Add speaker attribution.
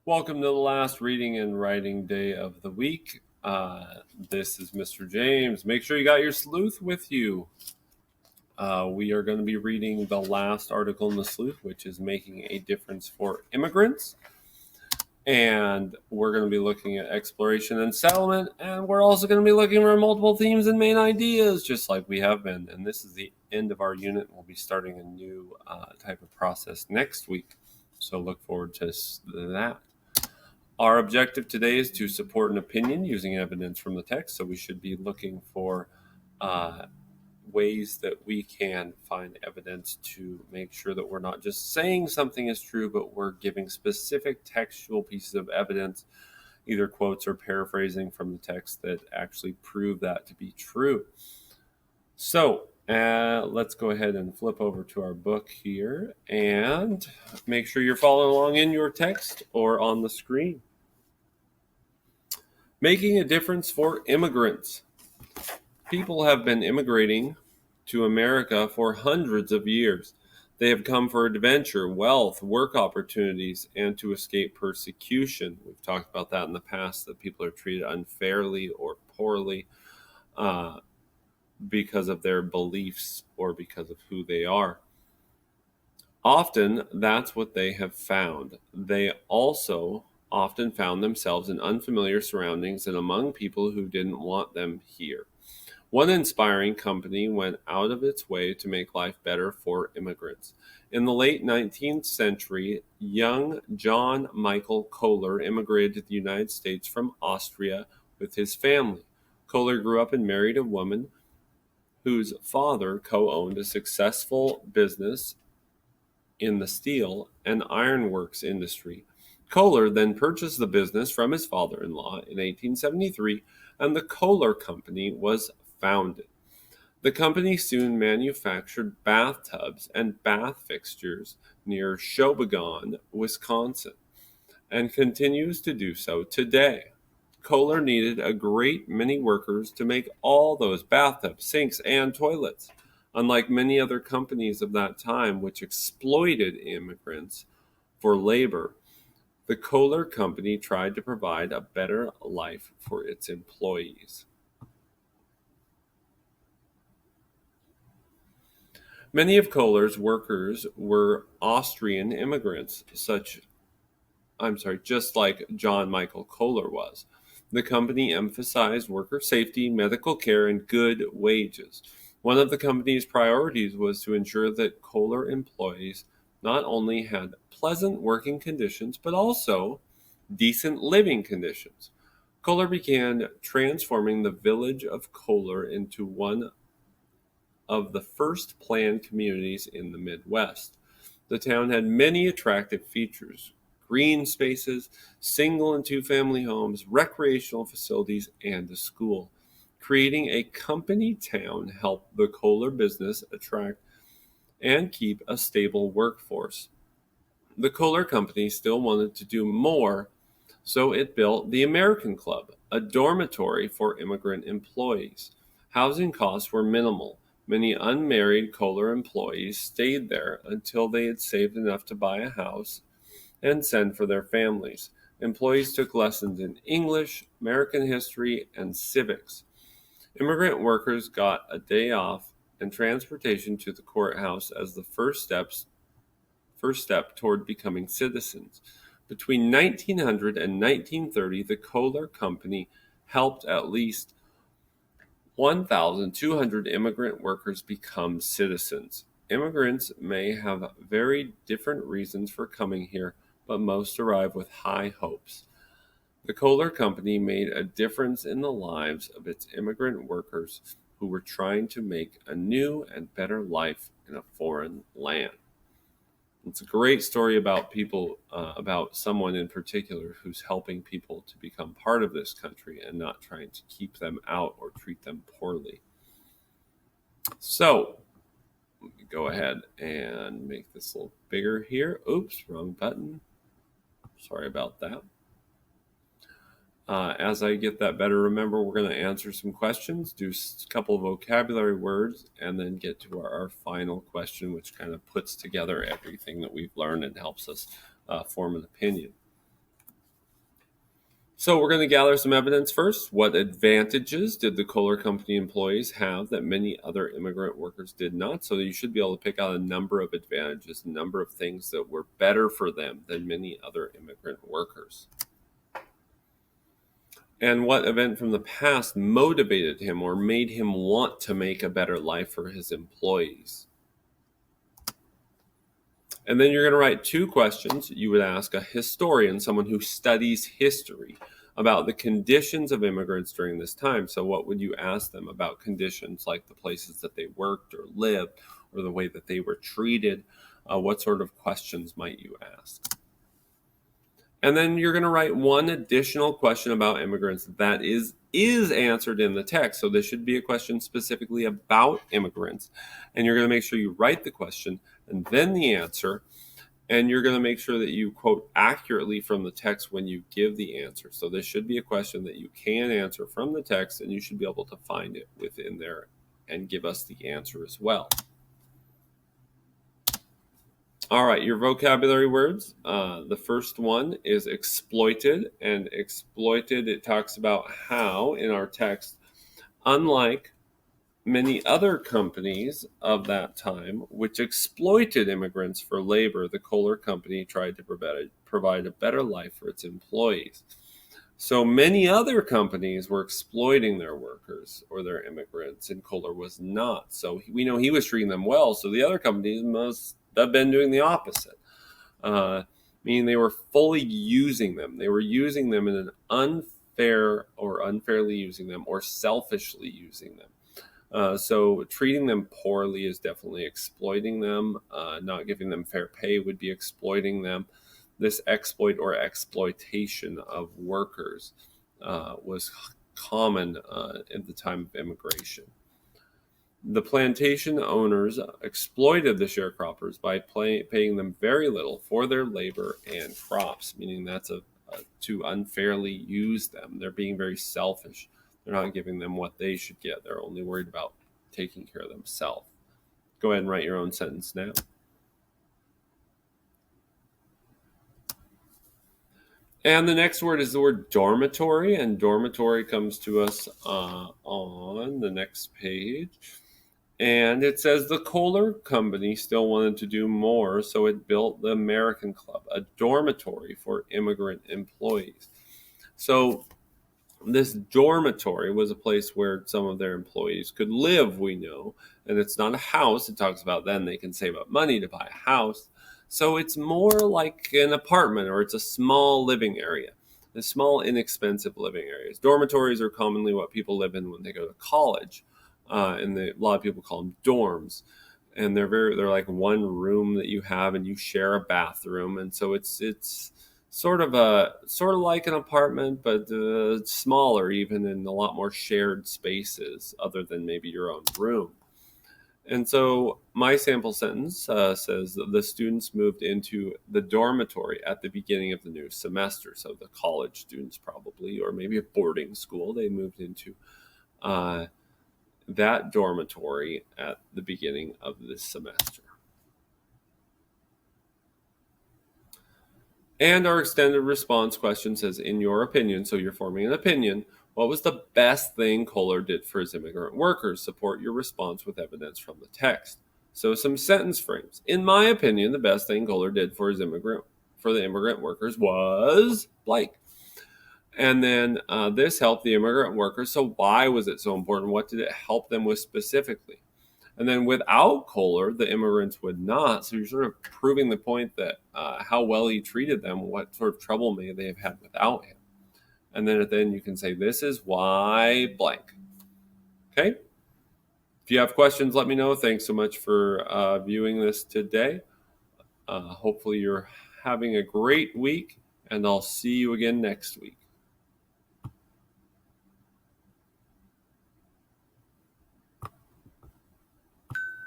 Speaker 1: Welcome to the last reading and writing day of the week. This is Mr. James. Make sure you got your sleuth with you. We are going to be reading the last article in the sleuth, which is Making a Difference for Immigrants. And we're going to be looking at exploration and settlement. And we're also going to be looking for multiple themes and main ideas, just like we have been. And this is the end of our unit. We'll be starting a new type of process next week. So look forward to that. Our objective today is to support an opinion using evidence from the text. So we should be looking for ways that we can find evidence to make sure that we're not just saying something is true, but we're giving specific textual pieces of evidence, either quotes or paraphrasing from the text that actually prove that to be true. So let's go ahead and flip over to our book here and make sure you're following along in your text or on the screen. Making a difference for immigrants. People have been immigrating to America for hundreds of years. They have come for adventure, wealth, work opportunities, and to escape persecution. We've talked about that in the past, that people are treated unfairly or poorly because of their beliefs or because of who they are. Often, that's what they have found. They also often found themselves in unfamiliar surroundings and among people who didn't want them here. One inspiring company went out of its way to make life better for immigrants. In the late 19th century, young John Michael Kohler immigrated to the United States from Austria with his family. Kohler grew up and married a woman whose father co-owned a successful business in the steel and ironworks industry. Kohler then purchased the business from his father-in-law in 1873, and the Kohler Company was founded. The company soon manufactured bathtubs and bath fixtures near Sheboygan, Wisconsin, and continues to do so today. Kohler needed a great many workers to make all those bathtubs, sinks, and toilets. Unlike many other companies of that time, which exploited immigrants for labor, the Kohler Company tried to provide a better life for its employees. Many of Kohler's workers were Austrian immigrants, just like John Michael Kohler was. The company emphasized worker safety, medical care, and good wages. One of the company's priorities was to ensure that Kohler employees not only had pleasant working conditions, but also decent living conditions. Kohler began transforming the village of Kohler into one of the first planned communities in the Midwest. The town had many attractive features: green spaces, single and two-family homes, recreational facilities, and a school. Creating a company town helped the Kohler business attract and keep a stable workforce. The Kohler Company still wanted to do more, so it built the American Club, a dormitory for immigrant employees. Housing costs were minimal. Many unmarried Kohler employees stayed there until they had saved enough to buy a house and send for their families. Employees took lessons in English, American history, and civics. Immigrant workers got a day off and transportation to the courthouse as the first step toward becoming citizens. Between 1900 and 1930, the Kohler Company helped at least 1,200 immigrant workers become citizens. Immigrants may have very different reasons for coming here, but most arrive with high hopes. The Kohler Company made a difference in the lives of its immigrant workers who were trying to make a new and better life in a foreign land. It's a great story about people, about someone in particular who's helping people to become part of this country and not trying to keep them out or treat them poorly. So, let me go ahead and make this a little bigger here. Oops, wrong button. Sorry about that. As I get that better, remember we're going to answer some questions, do a couple of vocabulary words, and then get to our final question, which kind of puts together everything that we've learned and helps us form an opinion. So we're going to gather some evidence first. What advantages did the Kohler Company employees have that many other immigrant workers did not? So you should be able to pick out a number of advantages, a number of things that were better for them than many other immigrant workers. And what event from the past motivated him or made him want to make a better life for his employees? And then you're going to write 2 questions. You would ask a historian, someone who studies history, about the conditions of immigrants during this time. So what would you ask them about conditions like the places that they worked or lived or the way that they were treated? What sort of questions might you ask? And then you're going to write 1 additional question about immigrants that is answered in the text. So this should be a question specifically about immigrants. And you're going to make sure you write the question and then the answer. And you're going to make sure that you quote accurately from the text when you give the answer. So this should be a question that you can answer from the text, and you should be able to find it within there and give us the answer as well. All right, your vocabulary words. The first one is exploited. And exploited, it talks about how, in our text, unlike many other companies of that time, which exploited immigrants for labor, the Kohler Company tried to provide a better life for its employees. So many other companies were exploiting their workers or their immigrants, and Kohler was not. So we know he was treating them well, so the other companies must have been doing the opposite. Meaning they were fully using them. They were using them in an unfair or unfairly using them or selfishly using them. So treating them poorly is definitely exploiting them. Not giving them fair pay would be exploiting them. This exploit or exploitation of workers was common at the time of immigration. The plantation owners exploited the sharecroppers by paying them very little for their labor and crops, meaning that's to unfairly use them. They're being very selfish. They're not giving them what they should get. They're only worried about taking care of themselves. Go ahead and write your own sentence now. And the next word is the word dormitory, and dormitory comes to us on the next page. And it says the Kohler Company still wanted to do more, so it built the American Club, a dormitory for immigrant employees. So this dormitory was a place where some of their employees could live, we know. And it's not a house. It talks about then they can save up money to buy a house. So it's more like an apartment, or it's a small living area. The small, inexpensive living areas. Dormitories are commonly what people live in when they go to college. And a lot of people call them dorms. And they're like one room that you have, and you share a bathroom. And so it's sort of like an apartment, but smaller, even, and a lot more shared spaces other than maybe your own room. And so my sample sentence says that the students moved into the dormitory at the beginning of the new semester. So the college students probably, or maybe a boarding school, they moved into that dormitory at the beginning of this semester. And our extended response question says, in your opinion, so you're forming an opinion, what was the best thing Kohler did for his immigrant workers? Support your response with evidence from the text. So some sentence frames. In my opinion, the best thing Kohler did for the immigrant workers was blank. And then this helped the immigrant workers. So why was it so important? What did it help them with specifically? And then without Kohler, the immigrants would not. So you're sort of proving the point that how well he treated them, what sort of trouble may they have had without him. And then at the end, you can say, this is why blank. Okay? If you have questions, let me know. Thanks so much for viewing this today. Hopefully you're having a great week, and I'll see you again next week.